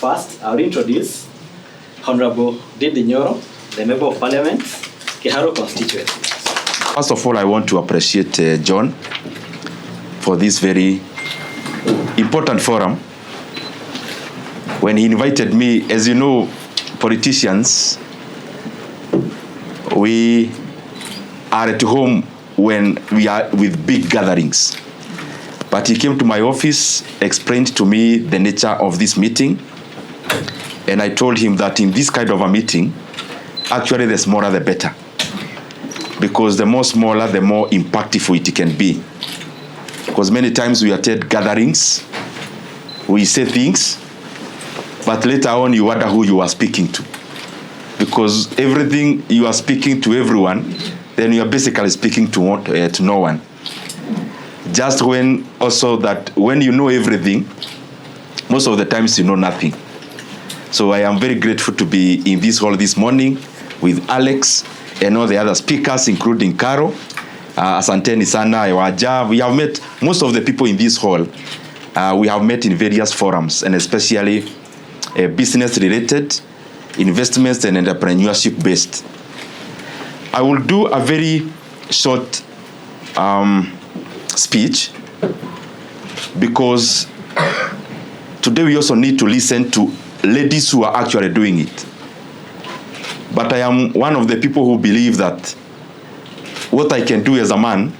First, I'll introduce Honorable Ndindi Nyoro, the Member of Parliament, Kiharu constituency. First of all, I want to appreciate John for this very important forum. When he invited me, as you know, politicians, we are at home when we are with big gatherings. But he came to my office, explained to me the nature of this meeting, and I told him that in this kind of a meeting, actually the smaller the better. Because the more smaller, the more impactful it can be. Because many times we attend gatherings, we say things, but later on you wonder who you are speaking to. Because everything you are speaking to everyone, then you are basically speaking to no one. Just when also that when you know everything, most of the times you know nothing. So I am very grateful to be in this hall this morning with Alex and all the other speakers, including Caro, Asanteni Sana, Ewaja. We have met most of the people in this hall. We have met in various forums, and especially business-related, investments and entrepreneurship-based. I will do a very short speech because today we also need to listen to ladies who are actually doing it. But I am one of the people who believe that what I can do as a man,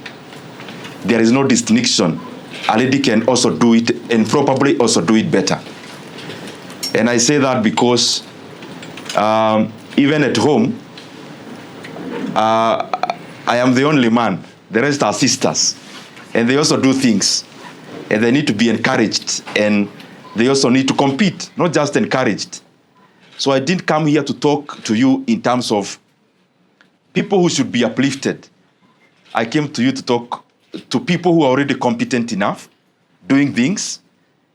there is no distinction. A lady can also do it and probably also do it better. And I say that because even at home, I am the only man. The rest are sisters. And they also do things. And they need to be encouraged. And they also need to compete, not just encouraged. So I didn't come here to talk to you in terms of people who should be uplifted. I came to you to talk to people who are already competent enough, doing things,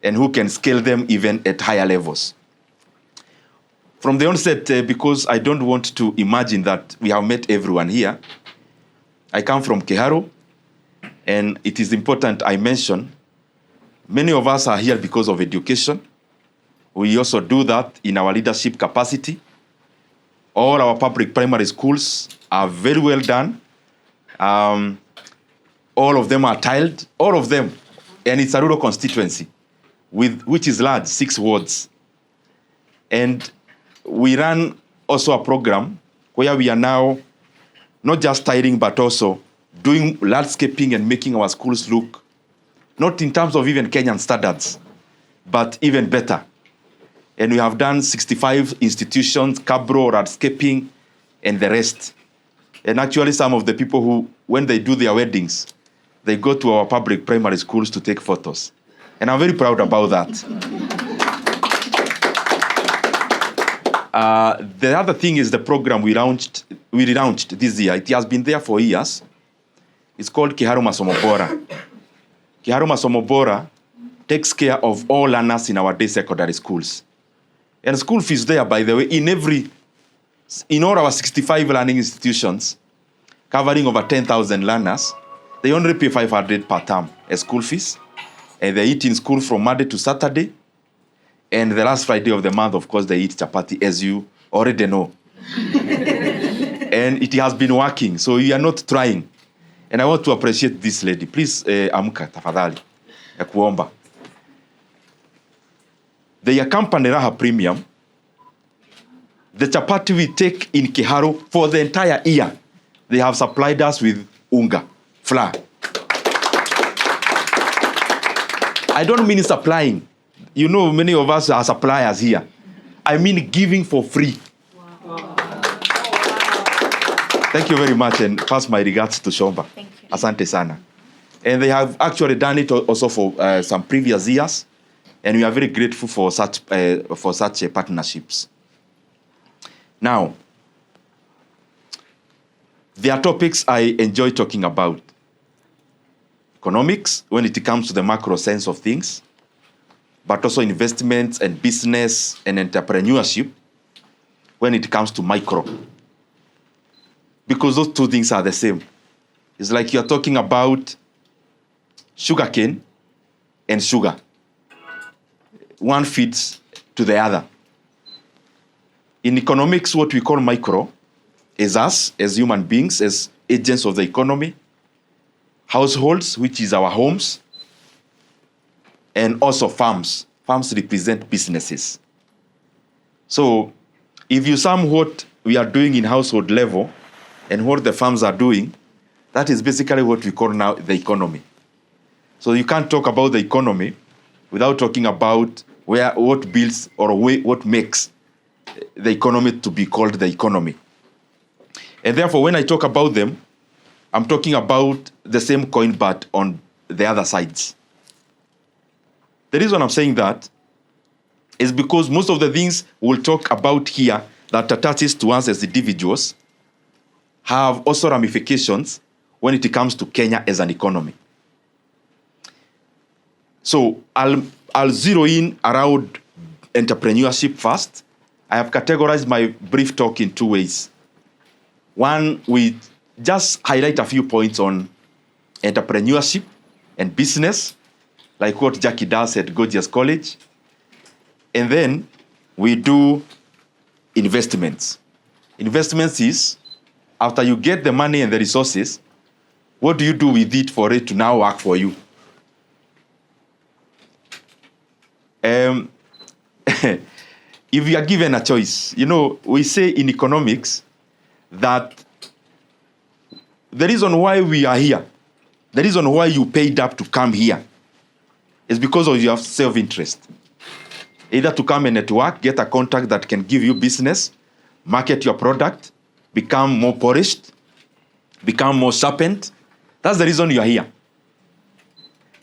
and who can scale them even at higher levels. From the onset, because I don't want to imagine that we have met everyone here, I come from Kiharu, and it is important I mention, many of us are here because of education. We also do that in our leadership capacity. All our public primary schools are very well done. All of them are tiled, all of them. And it's a rural constituency, which is large, 6 wards. And we run also a program where we are now not just tiling, but also doing landscaping and making our schools look, not in terms of even Kenyan standards, but even better. And we have done 65 institutions, cabro, landscaping, and the rest. And actually some of the people who, when they do their weddings, they go to our public primary schools to take photos. And I'm very proud about that. The other thing is the program we launched this year. It has been there for years. It's called Kiharu Masomo Bora. Kiharu Masomo Bora takes care of all learners in our day secondary schools. And school fees there, by the way, in all our 65 learning institutions, covering over 10,000 learners, they only pay 500 per term as school fees. And they eat in school from Monday to Saturday. And the last Friday of the month, of course, they eat chapati, as you already know. And it has been working, so you are not trying. And I want to appreciate this lady. Please, amka tafadhali, ya kuomba. They accompany Raha Premium. The chapati we take in Kiharu for the entire year, they have supplied us with unga, flour. I don't mean supplying. You know, many of us are suppliers here. I mean giving for free. Wow. Thank you very much, and pass my regards to Shomba. Thank you. Asante sana. And they have actually done it also for some previous years, and we are very grateful for such partnerships. Now, there are topics I enjoy talking about. Economics, when it comes to the macro sense of things, but also investments and business and entrepreneurship when it comes to micro. Because those two things are the same. It's like you're talking about sugarcane and sugar. One feeds to the other. In economics, what we call micro is us as human beings, as agents of the economy, households, which is our homes, and also farms. Farms represent businesses. So if you sum what we are doing in household level and what the farms are doing, that is basically what we call now the economy. So you can't talk about the economy without talking about what builds or what makes the economy to be called the economy. And therefore, when I talk about them, I'm talking about the same coin but on the other sides. The reason I'm saying that is because most of the things we'll talk about here that attaches to us as individuals have also ramifications when it comes to Kenya as an economy. So I'll zero in around entrepreneurship first. I have categorized my brief talk in two ways. One, we just highlight a few points on entrepreneurship and business, like what Jackie does at Gorgeous College. And then we do investments. Investments is, after you get the money and the resources, what do you do with it for it to now work for you? If you are given a choice, we say in economics that the reason why we are here, the reason why you paid up to come here is because of your self-interest. Either to come and network, get a contact that can give you business, market your product, become more polished, become more sharpened. That's the reason you are here.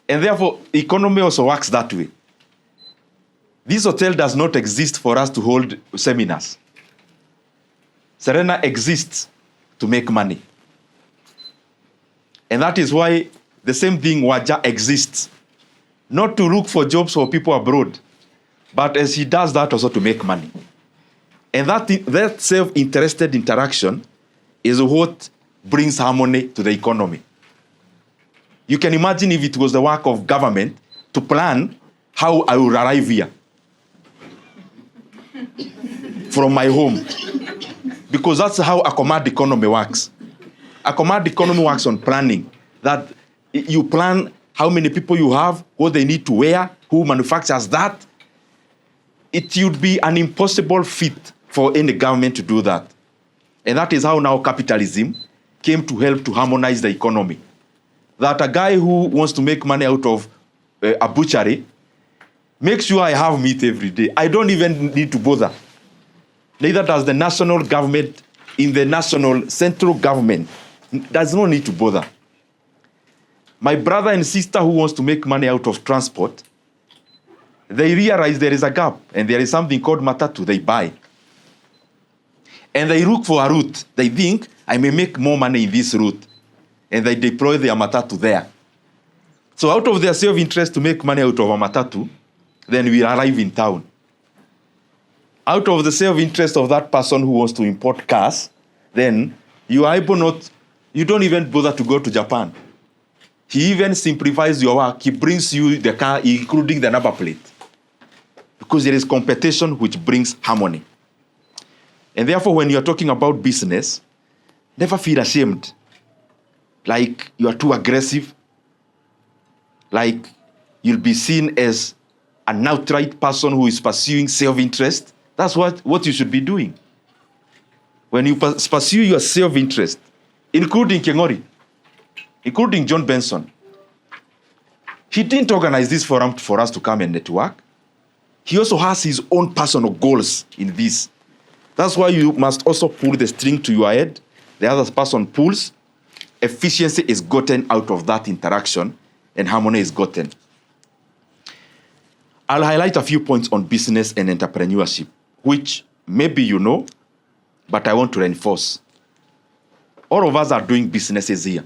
And therefore, economy also works that way. This hotel does not exist for us to hold seminars. Serena exists to make money. And that is why the same thing Waja exists. Not to look for jobs for people abroad, but as he does that also to make money. And that self-interested interaction is what brings harmony to the economy. You can imagine if it was the work of government to plan how I will arrive here from my home. Because that's how a command economy works. A command economy works on planning. That you plan how many people you have, what they need to wear, who manufactures that. It would be an impossible feat for any government to do that. And that is how now capitalism came to help to harmonize the economy. That a guy who wants to make money out of a butchery, make sure I have meat every day. I don't even need to bother. Neither does the national government in the national central government. Does not need to bother. My brother and sister who wants to make money out of transport, they realize there is a gap and there is something called matatu they buy. And they look for a route. They think, I may make more money in this route. And they deploy their matatu there. So out of their self-interest to make money out of a matatu, then we arrive in town. Out of the self-interest of that person who wants to import cars, then you don't even bother to go to Japan. He even simplifies your work. He brings you the car, including the number plate. Because there is competition which brings harmony. And therefore, when you are talking about business, never feel ashamed. Like you are too aggressive. Like you'll be seen as an outright person who is pursuing self-interest. That's what you should be doing. When you pursue your self-interest, including Kengori, including John Benson, he didn't organize this forum for us to come and network. He also has his own personal goals in this. That's why you must also pull the string to your head. The other person pulls. Efficiency is gotten out of that interaction, and harmony is gotten. I'll highlight a few points on business and entrepreneurship, which maybe you know, but I want to reinforce. All of us are doing businesses here.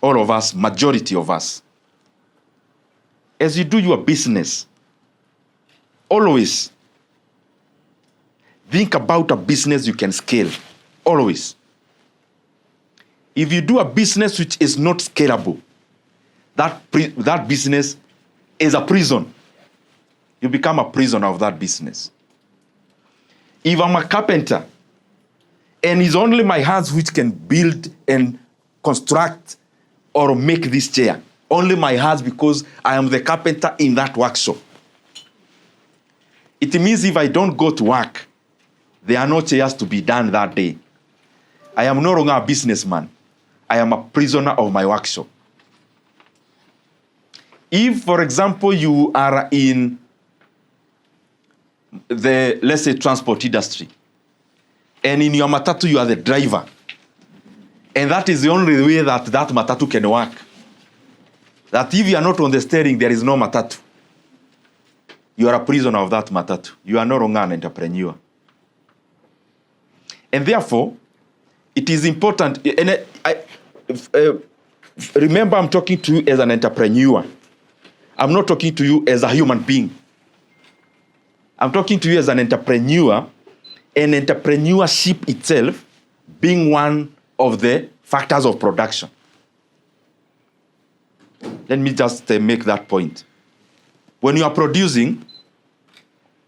All of us, majority of us. As you do your business, always think about a business you can scale. Always. If you do a business which is not scalable, that business is a prison. you become a prisoner of that business. If I'm a carpenter, and it's only my hands which can build and construct or make this chair, only my hands, because I am the carpenter in that workshop. It means if I don't go to work, there are no chairs to be done that day. I am no longer a businessman. I am a prisoner of my workshop. If, for example, you are in the, let's say, transport industry, and in your matatu you are the driver, and that is the only way that that matatu can work, that if you are not on the steering, there is no matatu. You are a prisoner of that matatu. You are no longer an entrepreneur. And therefore, it is important, and remember, I'm talking to you as an entrepreneur. I'm not talking to you as a human being. I'm talking to you as an entrepreneur, and entrepreneurship itself being one of the factors of production. Let me just make that point. When you are producing,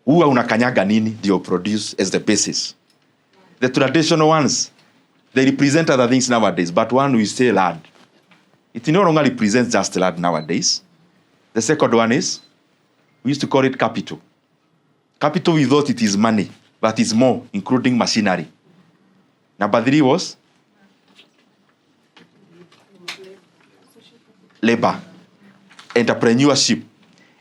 huwa unakanyaga nini ndio produce as the basis. The traditional ones, they represent other things nowadays, but one we say lard. It no longer represents just lard nowadays. The second one is, we used to call it capital. Capital, we thought it is money, but it's more, including machinery. Number 3 was labor, entrepreneurship.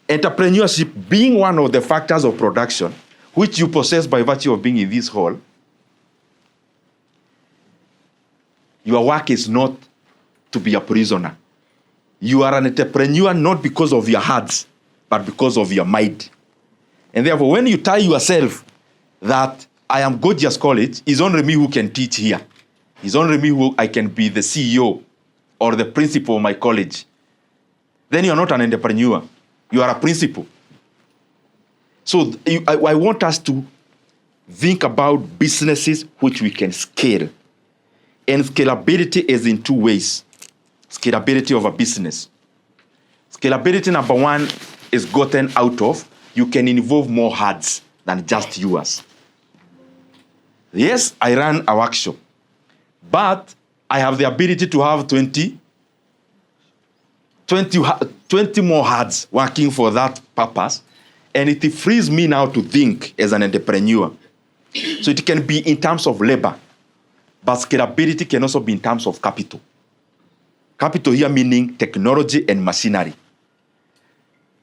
Entrepreneurship being one of the factors of production, which you possess by virtue of being in this hall. Your work is not to be a prisoner. You are an entrepreneur not because of your hands, but because of your mind. And therefore, when you tell yourself that I am Gorgeous College, it's only me who can teach here. It's only me who I can be the CEO or the principal of my college. Then you are not an entrepreneur. You are a principal. So I want us to think about businesses which we can scale. And scalability is in 2 ways. Scalability of a business. Scalability number 1 is gotten out of you can involve more hands than just yours. Yes, I run a workshop, but I have the ability to have 20 more hands working for that purpose, and it frees me now to think as an entrepreneur. So it can be in terms of labor, but scalability can also be in terms of capital. Capital here meaning technology and machinery.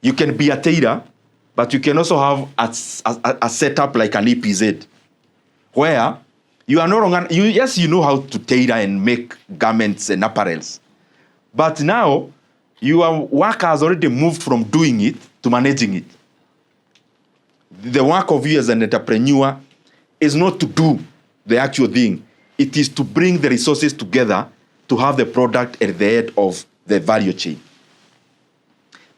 You can be a tailor, but you can also have a setup like an EPZ, where you are no longer, yes, you know how to tailor and make garments and apparels, but now your work has already moved from doing it to managing it. The work of you as an entrepreneur is not to do the actual thing. It is to bring the resources together to have the product at the head of the value chain.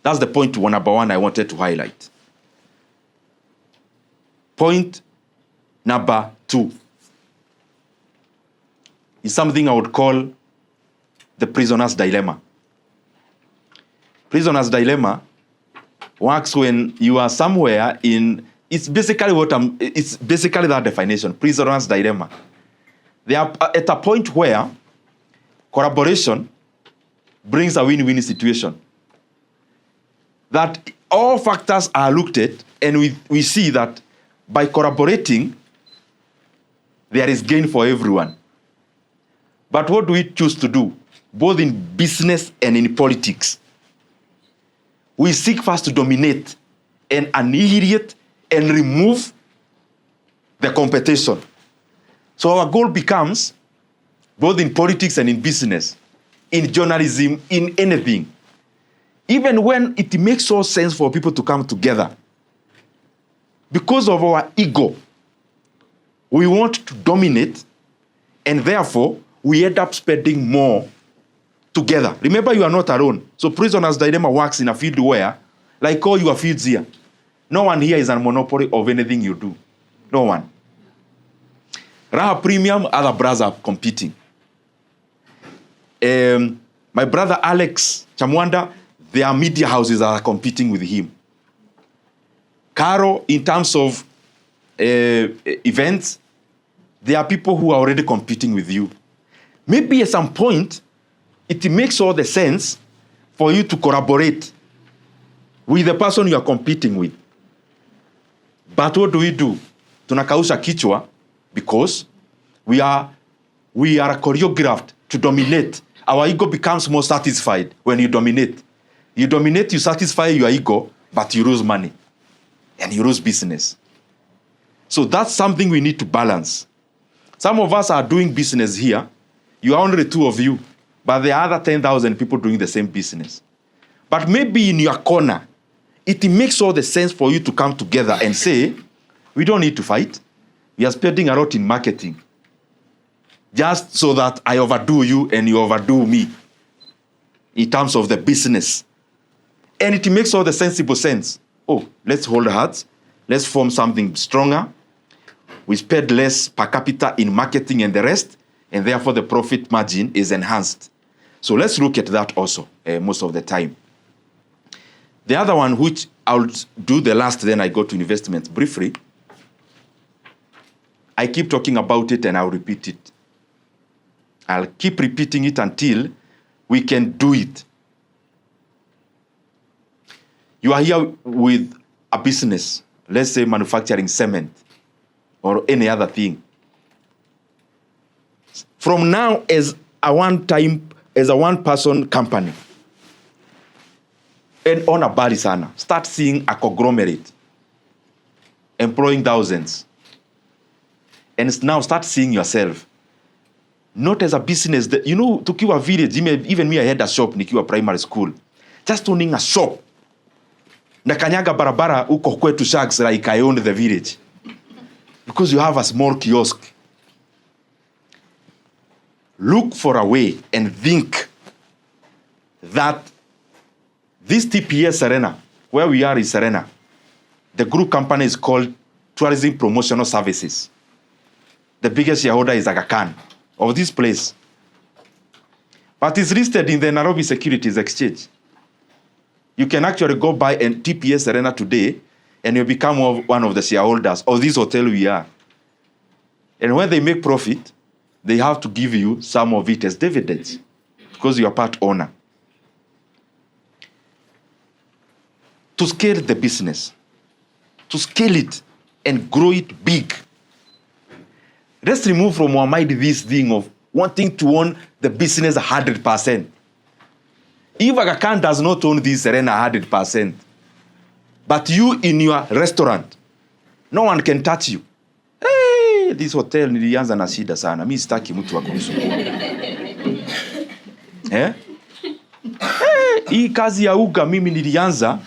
That's the point number 1 I wanted to highlight. Point number 2 is something I would call the prisoner's dilemma. Prisoner's dilemma works when you are somewhere in, it's basically that definition, prisoner's dilemma. They are at a point where collaboration brings a win-win situation. That all factors are looked at, and we see that by collaborating, there is gain for everyone. But what do we choose to do, both in business and in politics? We seek first to dominate and annihilate and remove the competition. So our goal becomes, both in politics and in business, in journalism, in anything, even when it makes all sense for people to come together, because of our ego, we want to dominate, and therefore we end up spending more together. Remember, you are not alone. So prisoner's dilemma works in a field where, like all your fields here, no one here is a monopoly of anything you do. No one. Raha Premium, other brothers are competing. My brother Alex Chamwanda, there are media houses that are competing with him. Caro, in terms of events, there are people who are already competing with you. Maybe at some point, it makes all the sense for you to collaborate with the person you are competing with. But what do? Tunakausha kichwa because we are choreographed to dominate. Our ego becomes more satisfied when you dominate. You dominate, you satisfy your ego, but you lose money and you lose business. So that's something we need to balance. Some of us are doing business here. You are only 2 of you, but there are other 10,000 people doing the same business. But maybe in your corner, it makes all the sense for you to come together and say, we don't need to fight. We are spending a lot in marketing. Just so that I overdo you and you overdo me in terms of the business. And it makes all the sensible sense. Oh, let's hold hands. Let's form something stronger. We spend less per capita in marketing and the rest, and therefore the profit margin is enhanced. So let's look at that also most of the time. The other one, which I'll do the last, then I go to investments briefly. I keep talking about it and I'll repeat it. I'll keep repeating it until we can do it. You are here with a business, let's say manufacturing cement or any other thing. From now, as a one-person company, and on a barisana, start seeing a conglomerate employing thousands. And now start seeing yourself not as a business. That, tukiwa village, even me, I had a shop nikiwa primary school. Just owning a shop. Na kanyaga barabara uko kwetu Sharks like I owned the village. Because you have a small kiosk. Look for a way and think that this TPS Serena, where we are in Serena, the group company is called Tourism Promotional Services. The biggest shareholder is Aga Khan of this place. But it's listed in the Nairobi Securities Exchange. You can actually go buy a TPS Serena today and you become one of the shareholders of this hotel we are. And when they make profit, they have to give you some of it as dividends because you are part owner. To scale the business, to scale it and grow it big. Let's remove from our mind this thing of wanting to own the business 100%. If Aga Khan does not own this Serena 100%, but you in your restaurant, no one can touch you. Hey, this hotel nilianza na shida sana. Mimi sitaki mtu wa kunisumbua. Hii kazi ya uga mimi nilianza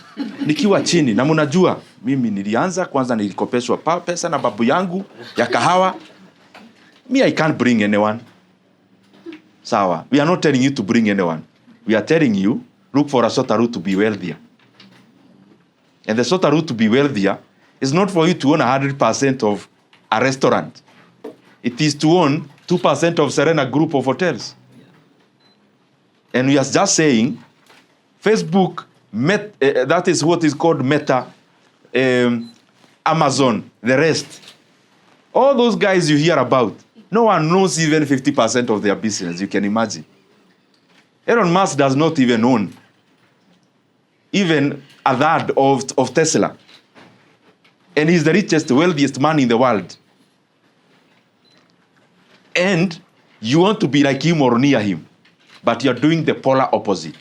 nikiwa chini. Na mnajua mimi nilianza kwanza nilikopeshwa pesa na babu yangu ya kahawa. Me, I can't bring anyone. Sawa. We are not telling you to bring anyone. We are telling you, look for a sort of route to be wealthier. And the sort of route to be wealthier is not for you to own 100% of a restaurant. It is to own 2% of Serena group of hotels. And we are just saying, Facebook, that is what is called Meta, Amazon, the rest. All those guys you hear about, no one knows even 50% of their business, you can imagine. Elon Musk does not even own even a third of Tesla. And he's the richest, wealthiest man in the world. And you want to be like him or near him, but you're doing the polar opposite.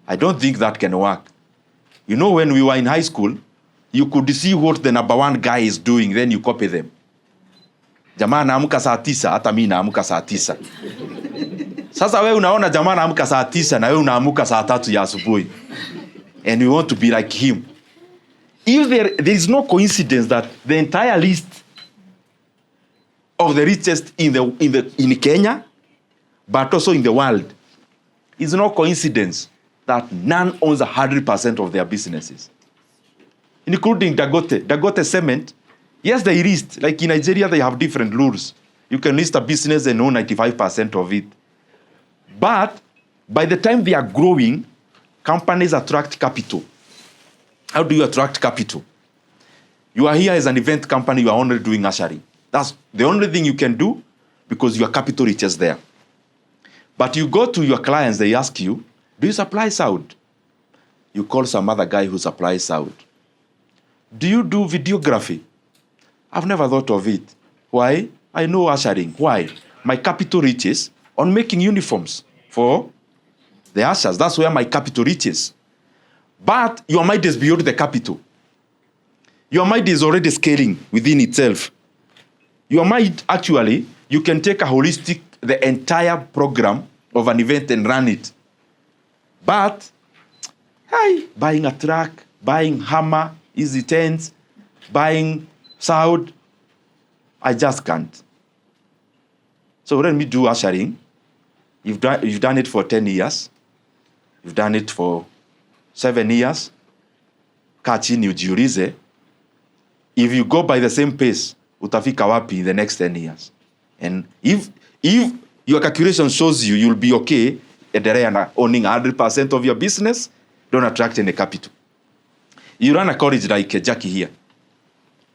I don't think that can work. You know, when we were in high school, you could see what the number one guy is doing, then you copy them. Jamaa anaamka saa 9, hata mimi naamka saa 9. Sasa wewe unaona jamaa anaamka saa 9 na wewe unaamuka saa 3 ya asubuhi. And you want to be like him. If there is no coincidence that the entire list of the richest in Kenya, but also in the world, is no coincidence that none owns 100% of their businesses, including Dagote Cement. Yes, they list. Like in Nigeria, they have different rules. You can list a business and own 95% of it. But by the time they are growing, companies attract capital. How do you attract capital? You are here as an event company, you are only doing ushering. That's the only thing you can do because your capital reaches there. But you go to your clients, they ask you, do you supply sound? You call some other guy who supplies sound. Do you do videography? I've never thought of it. Why? I know ushering. Why? My capital reaches on making uniforms for the ushers. That's where my capital reaches. But your mind is beyond the capital. Your mind is already scaling within itself. Your mind, actually, you can take the entire program of an event and run it. But, buying a truck, buying hammer, easy tents, buying sound, I just can't. So let me do ushering. You've done it for 10 years. You've done it for 7 years. Kaa chini ujiulize, if you go by the same pace, utafika wapi in the next 10 years? And if your calculation shows you'll be okay at the end owning 100% of your business, don't attract any capital. You run a college like Jackie here.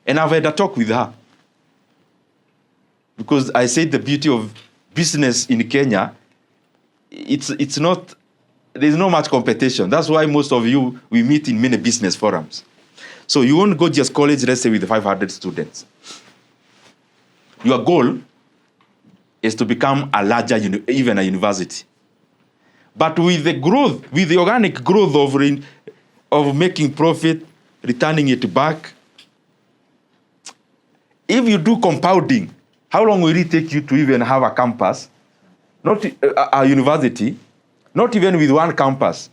And I've had a talk with her. Because I said the beauty of business in Kenya, it's not, there's no much competition. That's why most of you, we meet in many business forums. So you won't go just college, let's say with 500 students. Your goal is to become a larger, even a university. But with the growth, with the organic growth of making profit, returning it back, if you do compounding, how long will it take you to even have a campus, not a university, not even with one campus,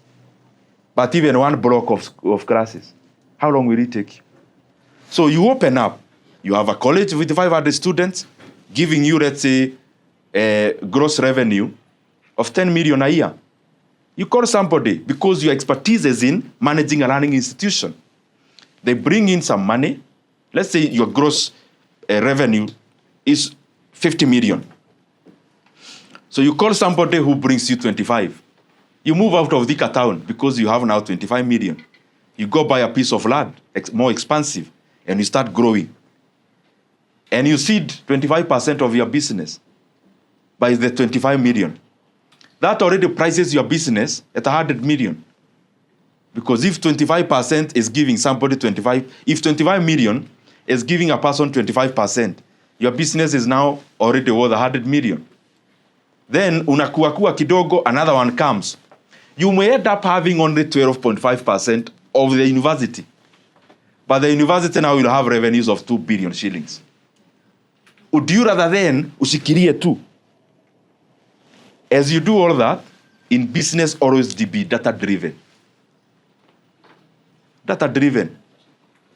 but even one block of classes? How long will it take you? So you open up. You have a college with 500 students giving you, let's say, a gross revenue of 10 million a year. You call somebody because your expertise is in managing a learning institution. They bring in some money. Let's say your gross revenue is 50 million. So you call somebody who brings you 25. You move out of Thika town because you have now 25 million. You go buy a piece of land, more expensive, and you start growing. And you seed 25% of your business by the 25 million. That already prices your business at 100 million. Because if 25% is giving somebody 25 million is giving a person 25%, your business is now already worth 100 million. Then unakuwa kidogo, another one comes. You may end up having only 12.5% of the university. But the university now will have revenues of 2 billion shillings. Would you rather then ushikirie tu? As you do all that, in business always be data-driven. Data-driven.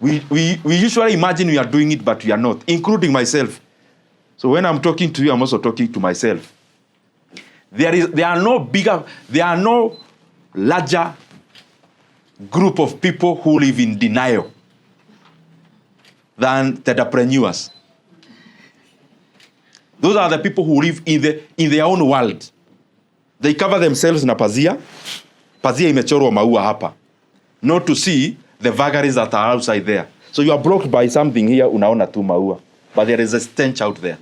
We usually imagine we are doing it, but we are not, including myself. So when I'm talking to you, I'm also talking to myself. There are no larger group of people who live in denial than entrepreneurs. Those are the people who live in their own world. They cover themselves na pazia. Pazia imechorwa maua hapa. Not to see the vagaries that are outside there. So you are blocked by something here, unaona tu maua. But there is a stench out there.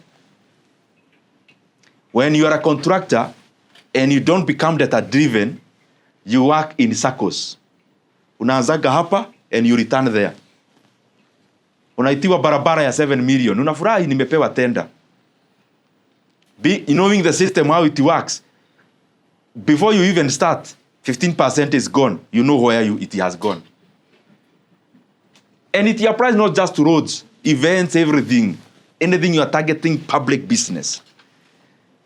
When you are a contractor and you don't become data-driven, you work in circles. Unaanzaga hapa and you return there. Unaitiwa barabara ya 7 million. Unafurahi nimepewa tender. Knowing the system, how it works, before you even start, 15% is gone. You know where it has gone. And it applies not just to roads, events, everything. Anything you are targeting, public business.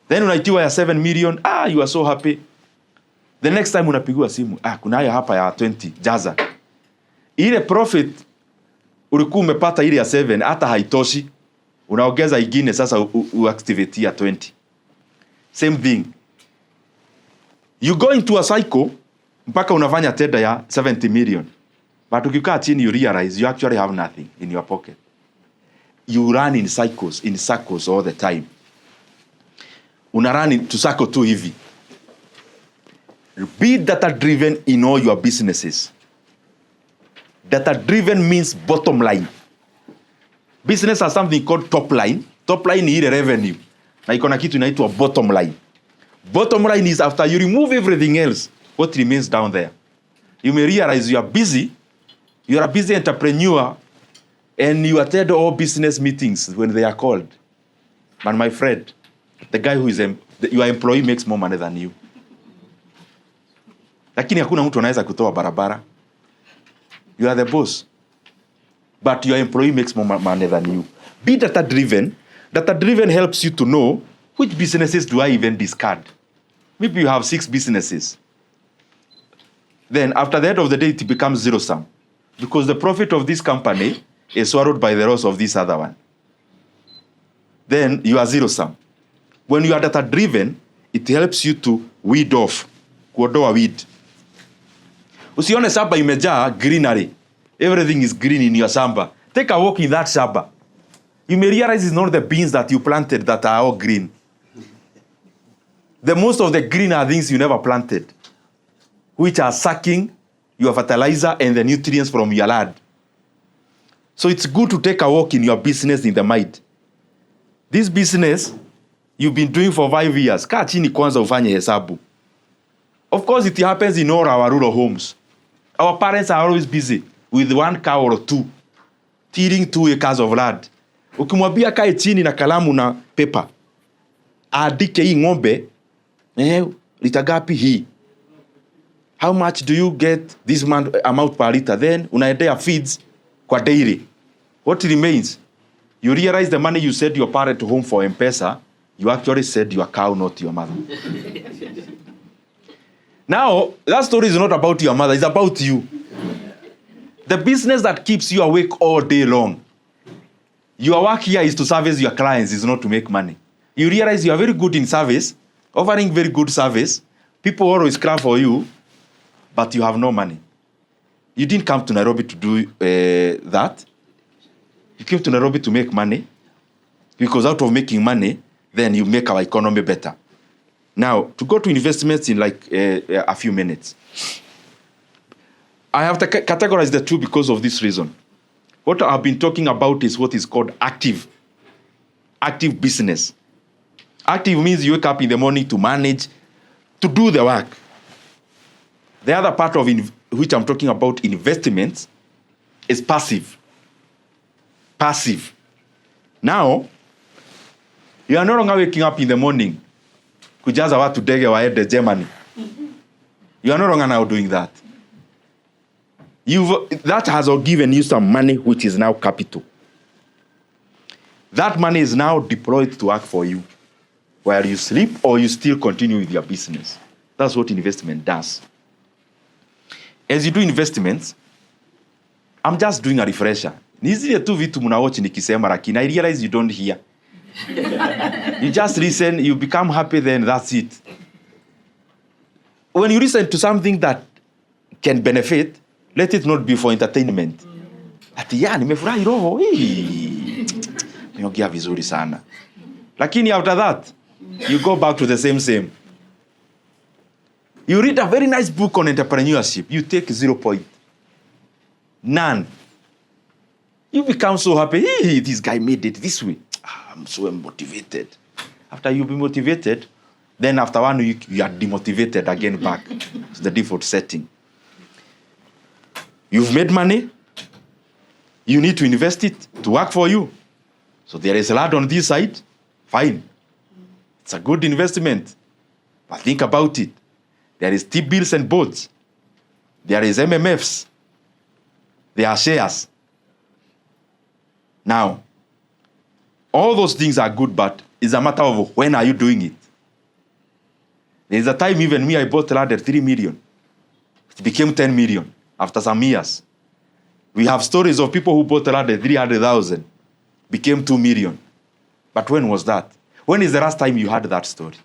Then unaitiwa ya 7 million, you are so happy. The next time unapigua simu, kuna haya hapa ya 20, jaza. Ile profit, ulikuwa umepata ile ya 7, hata haitoshi. Unaongeza ingine sasa uactivate ya 20. Same thing. You go into a cycle, mpaka unafanya tenda ya 70 million. But ukikaa chini, you realize you actually have nothing in your pocket. You run in circles all the time. Una run into circle tu hivi. Be data-driven in all your businesses. Data-driven means bottom line. Business has something called top line. Top line ni ile revenue. Na iko na kitu inaitwa bottom line. Bottom line is after you remove everything else, what remains down there? You may realize you are busy. You are a busy entrepreneur and you attend all business meetings when they are called. And my friend, the guy who is your employee makes more money than you. Lakini hakuna mtu anaweza kutoa barabara. You are the boss. But your employee makes more money than you. Be data driven. Data driven helps you to know which businesses do I even discard. Maybe you have 6 businesses. Then after the end of the day, it becomes zero sum. Because the profit of this company is swallowed by the loss of this other one. Then you are zero sum. When you are data driven, it helps you to weed off. Kuondoa weed. Usione shamba imejaa greenery. Everything is green in your shamba. Take a walk in that shamba. You may realize it's not the beans that you planted that are all green. The most of the green are things you never planted, which are sucking your fertilizer and the nutrients from your land. So it's good to take a walk in your business in the mind. This business you've been doing for 5 years. Kaa chini kwanza ufanye hesabu. Of course, it happens in all our rural homes. Our parents are always busy with 1 cow or 2, tilling 2 acres of land. Ukimwambia kae chini na kalamu na paper, aandike hii ng'ombe, lita gapi hii? How much do you get this amount per liter? Then unaendea feeds kwa daily. What remains? You realize the money you sent your parent home for M-Pesa, you actually said your cow, not your mother. Now, that story is not about your mother, it's about you. The business that keeps you awake all day long. Your work here is to service your clients, is not to make money. You realize you are very good in service, offering very good service. People always cry for you, but you have no money. You didn't come to Nairobi to do that. You came to Nairobi to make money, because out of making money, then you make our economy better. Now, to go to investments in like a few minutes. I have to categorize the two because of this reason. What I've been talking about is what is called active business. Active means you wake up in the morning to manage, to do the work. The other part of which I'm talking about, investments, is passive. Passive. Now, you are no longer waking up in the morning kujaza watu dege waende Germany. You are no longer now doing that. That has given you some money which is now capital. That money is now deployed to work for you while you sleep or you still continue with your business. That's what investment does. As you do investments, I'm just doing a refresher. Ni zile tu vitu mnawatch nikisema lakini I realize you don't hear. You just listen, you become happy, then that's it. When you listen to something that can benefit, let it not be for entertainment. Ati nimefurahi roho. Niongea vizuri sana. Lakini after that, you go back to the same. You read a very nice book on entrepreneurship. You take 0 point. None. You become so happy. This guy made it this way. I'm so motivated. After you be motivated, then after 1 week, you are demotivated again back to the default setting. You've made money. You need to invest it to work for you. So there is a lot on this side. Fine. It's a good investment. But think about it. There is T-bills and bonds. There is MMFs. There are shares. Now, all those things are good, but it's a matter of when are you doing it. There's a time even me, I bought land at 3 million. It became 10 million after some years. We have stories of people who bought land at 300,000, became 2 million. But when was that? When is the last time you heard that story?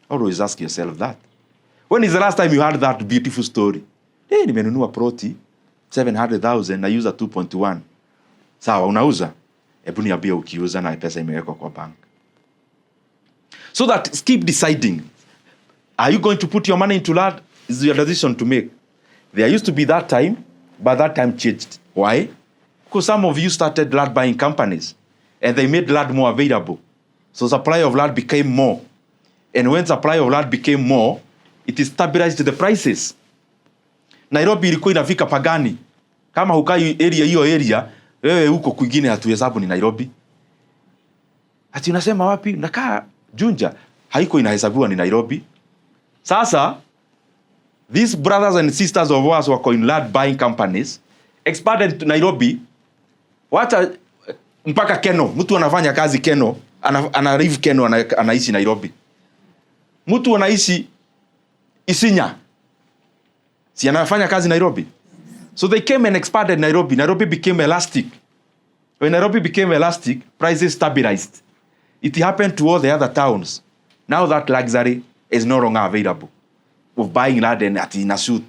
Always ask yourself that. When is the last time you heard that beautiful story? Nimenunua proti 700,000 na user 2.1. Sawa, unauza? Hebu niambie ukiuza na pesa imewekwa kwa bank. So that keep deciding. Are you going to put your money into that? Is your decision to make. There used to be that time, but that time changed. Why? Because some of you started land buying companies and they made land more available. So supply of land became more. And when supply of land became more, it stabilized the prices. Nairobi ilikuwa inafika pagani. Kama hukai area, wewe huko kwingine hatuhesabu ni Nairobi. Ati unasema wapi? Nakaa Junja. Haiko inahesabiwa ni Nairobi. Sasa, these brothers and sisters of ours wako in land buying companies, expanded to Nairobi, wacha mpaka Keno, mtu anafanya kazi Keno, anarive Keno, anaishi Nairobi. Mtu anaishi Isinya, si anafanya kazi Nairobi. So they came and expanded Nairobi. Nairobi became elastic. When Nairobi became elastic, prices stabilized. It happened to all the other towns. Now that luxury is no longer available of buying land in a suit.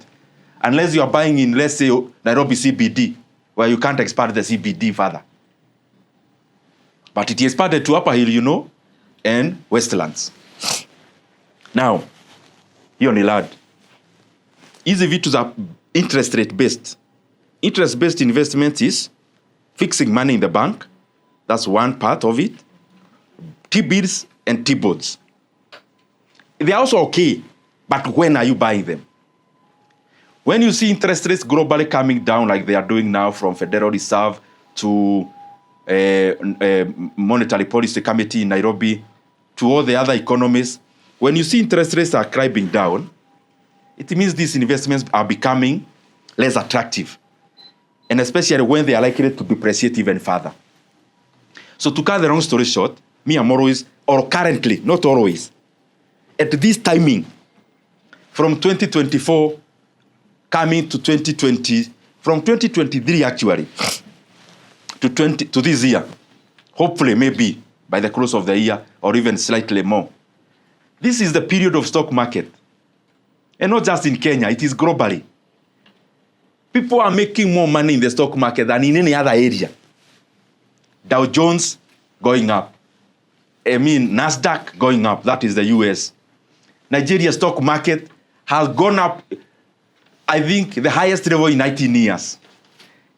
Unless you are buying in, let's say, Nairobi CBD, where you can't expand the CBD further. But it expanded to Upper Hill, and Westlands. Now, hiyo ni land. Hizi vitu za interest rate based. Interest based investment is fixing money in the bank. That's one part of it. T-bills and T-bonds. They're also okay, but when are you buying them? When you see interest rates globally coming down like they are doing now from Federal Reserve to Monetary Policy Committee in Nairobi to all the other economies, when you see interest rates are climbing down, it means these investments are becoming less attractive, and especially when they are likely to depreciate even further. So to cut the long story short, me I'm always, or currently, not always, at this timing, from 2024 coming to 2020, from 2023 actually, to this year, hopefully maybe by the close of the year or even slightly more. This is the period of stock market. And not just in Kenya, it is globally. People are making more money in the stock market than in any other area. Dow Jones going up. NASDAQ going up. That is the US. Nigeria stock market has gone up, I think, the highest level in 19 years.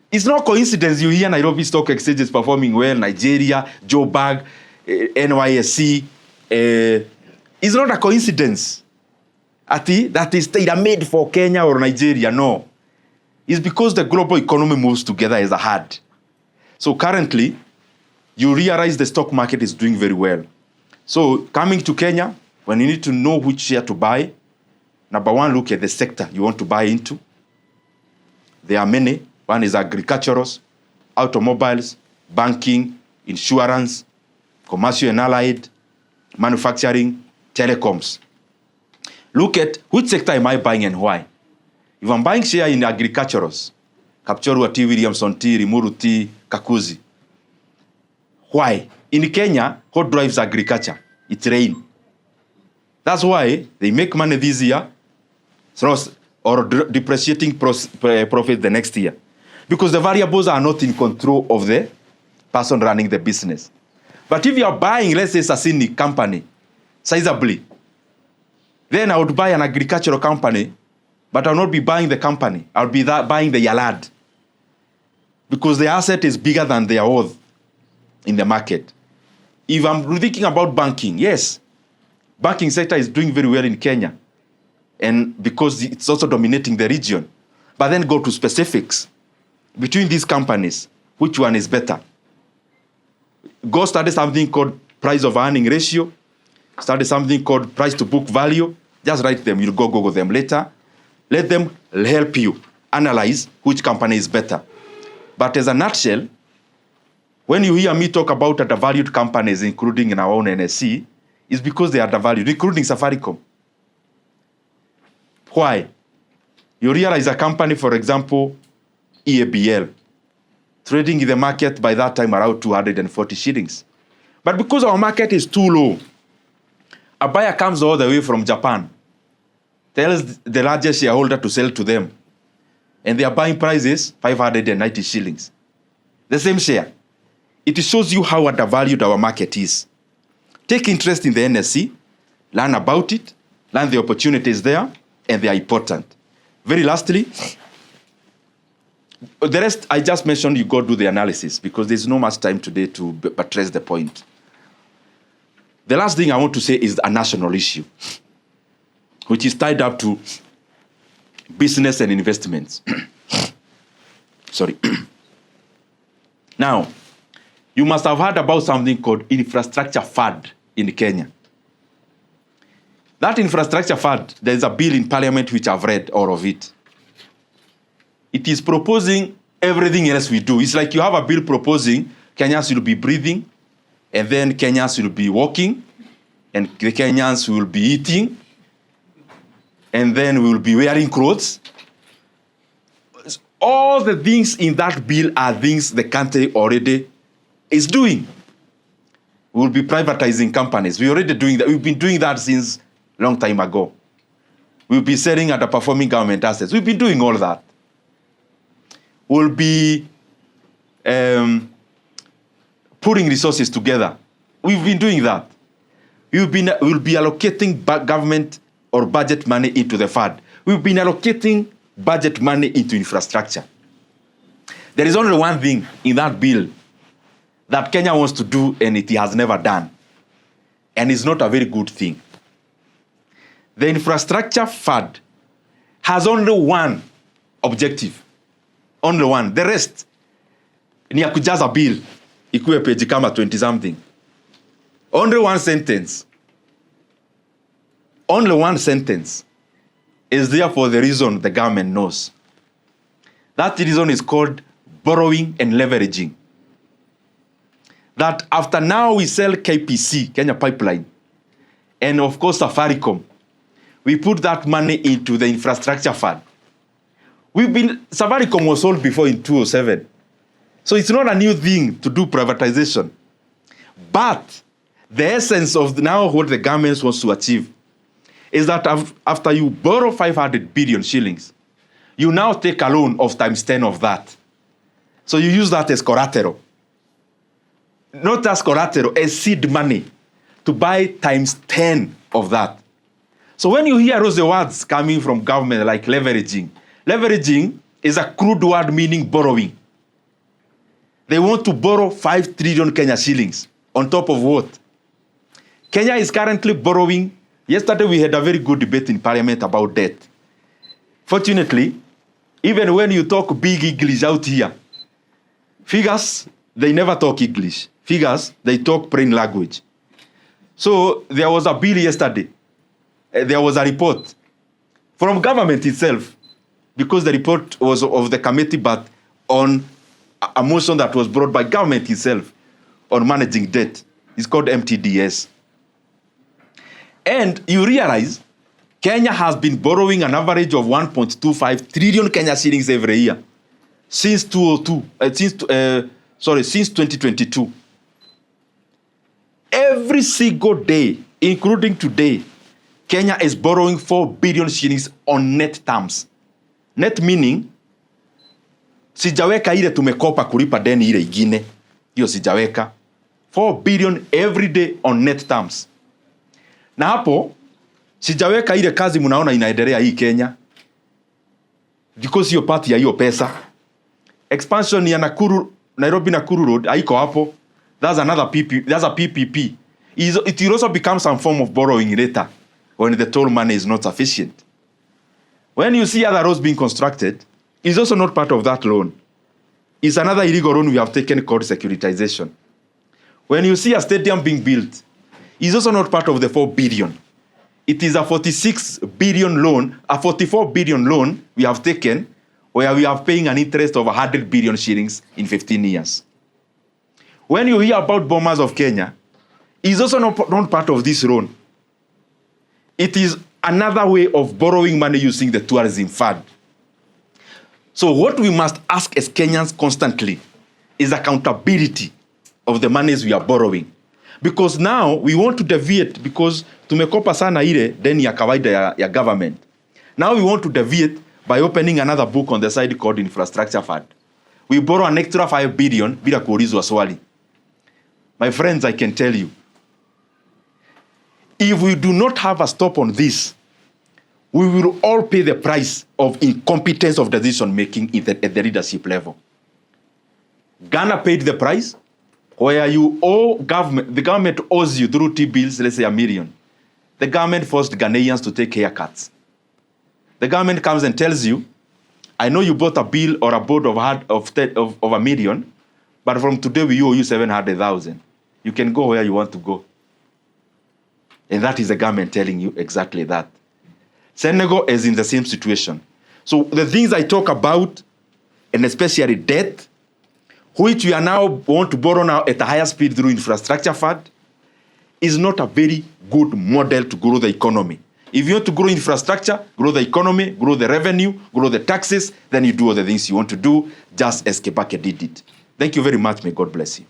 It's no coincidence you hear Nairobi Stock Exchange is performing well, Nigeria, Joburg, NYSC. It's not a coincidence. That is tailor-made for Kenya or Nigeria. No. It's because the global economy moves together as a herd. So currently, you realize the stock market is doing very well. So coming to Kenya, when you need to know which share to buy, number one, look at the sector you want to buy into. There are many. One is agriculturals, automobiles, banking, insurance, commercial and allied, manufacturing, telecoms. Look at which sector am I buying and why. If I'm buying share in agriculturals, Kapchorwa T, Williamson T, Rimuru T, Kakuzi. Why? In Kenya, what drives agriculture? It's rain. That's why they make money this year or depreciating profit the next year. Because the variables are not in control of the person running the business. But if you are buying, let's say, Sasini company, sizably, then I would buy an agricultural company, but I'll not be buying the company. I'll be buying the yalad. Because the asset is bigger than their worth in the market. If I'm thinking about banking, yes, banking sector is doing very well in Kenya. And because it's also dominating the region. But then go to specifics. Between these companies, which one is better? Go study something called price of earning ratio. Study something called price to book value. Just write them. You'll go Google them later. Let them help you analyze which company is better. But as a nutshell, when you hear me talk about undervalued companies, including in our own NSC, it's because they are undervalued, including Safaricom. Why? You realize a company, for example, EABL, trading in the market by that time around 240 shillings. But because our market is too low, a buyer comes all the way from Japan, tells the largest shareholder to sell to them, and their buying price is 590 shillings. The same share. It shows you how undervalued our market is. Take interest in the NSC, learn about it, learn the opportunities there, and they are important. Very lastly, The rest, I just mentioned, you go do the analysis because there's no much time today to buttress the point. The last thing I want to say is a national issue, which is tied up to business and investments. Sorry. Now, you must have heard about something called infrastructure fund in Kenya. That infrastructure fund, there's a bill in parliament which I've read all of it. It is proposing everything else we do. It's like you have a bill proposing Kenyans will be breathing, and then Kenyans will be walking, and the Kenyans will be eating, and then we will be wearing clothes. All the things in that bill are things the country already is doing. We will be privatizing companies. We're already doing that. We've been doing that since a long time ago. We'll be selling underperforming government assets. We've been doing all that. We'll be putting resources together. We've been doing that. We'll be allocating government or budget money into the fund. We've been allocating budget money into infrastructure. There is only one thing in that bill that Kenya wants to do and it has never done. And it's not a very good thing. The infrastructure fund has only one objective. Only one. The rest ni ya kujaza bill ikuwe page kama 20 something. Only one sentence. Only one sentence is there for the reason the government knows. That reason is called borrowing and leveraging. That after now we sell KPC, Kenya Pipeline, and of course Safaricom, we put that money into the infrastructure fund. Safaricom was sold before in 2007. So it's not a new thing to do privatization. But the essence of now what the government wants to achieve is that after you borrow 500 billion shillings, you now take a loan of times 10 of that. So you use that as collateral. Not as collateral, as seed money to buy times 10 of that. So when you hear those words coming from government like leveraging, leveraging is a crude word meaning borrowing. They want to borrow 5 trillion Kenya shillings on top of what? Kenya is currently borrowing. Yesterday we had a very good debate in parliament about debt. Fortunately, even when you talk big English out here, figures, they never talk English. Figures, they talk plain language. So there was a bill yesterday. There was a report from government itself, because the report was of the committee, but on a motion that was brought by government itself on managing debt. It's called MTDS. And you realize Kenya has been borrowing an average of 1.25 trillion Kenya shillings every year since 2022. Every single day, including today, Kenya is borrowing 4 billion shillings on net terms. Net meaning, sijaweka ile tumekopa kulipa deni ile ingine. Hiyo sijaweka. 4 billion every day on net terms. Na hapo, sijaweka ile kazi mnaona inaendelea hii Kenya. Because hiyo part ya hiyo pesa. Expansion ya Nairobi Nakuru Road, haiko hapo. That's another that's a PPP. It will also become some form of borrowing later when the toll money is not sufficient. When you see other roads being constructed, it's also not part of that loan. It's another illegal loan we have taken called securitization. When you see a stadium being built, it's also not part of the 4 billion. It is a 46 billion loan, a 44 billion loan we have taken, where we are paying an interest of 100 billion shillings in 15 years. When you hear about Bombers of Kenya, it's also not part of this loan. It is another way of borrowing money using the tourism fund. So what we must ask as Kenyans constantly is accountability of the monies we are borrowing. Because now we want to deviate, because tumekopa sana ile deni ya kawaida ya government. Now we want to deviate by opening another book on the side called infrastructure fund. We borrow an extra 5 billion bila kuulizwa swali. My friends, I can tell you, if we do not have a stop on this, we will all pay the price of incompetence of decision making at the leadership level. Ghana paid the price, where you owe government, the government owes you through T-bills, let's say $1 million. The government forced Ghanaians to take haircuts. The government comes and tells you, I know you bought a bill or a board of $1 million, but from today we owe you 700,000. You can go where you want to go. And that is the government telling you exactly that. Senegal is in the same situation. So the things I talk about, and especially debt, which we are now want to borrow now at a higher speed through infrastructure fund, is not a very good model to grow the economy. If you want to grow infrastructure, grow the economy, grow the revenue, grow the taxes, then you do all the things you want to do, just as Kebake did it. Thank you very much. May God bless you.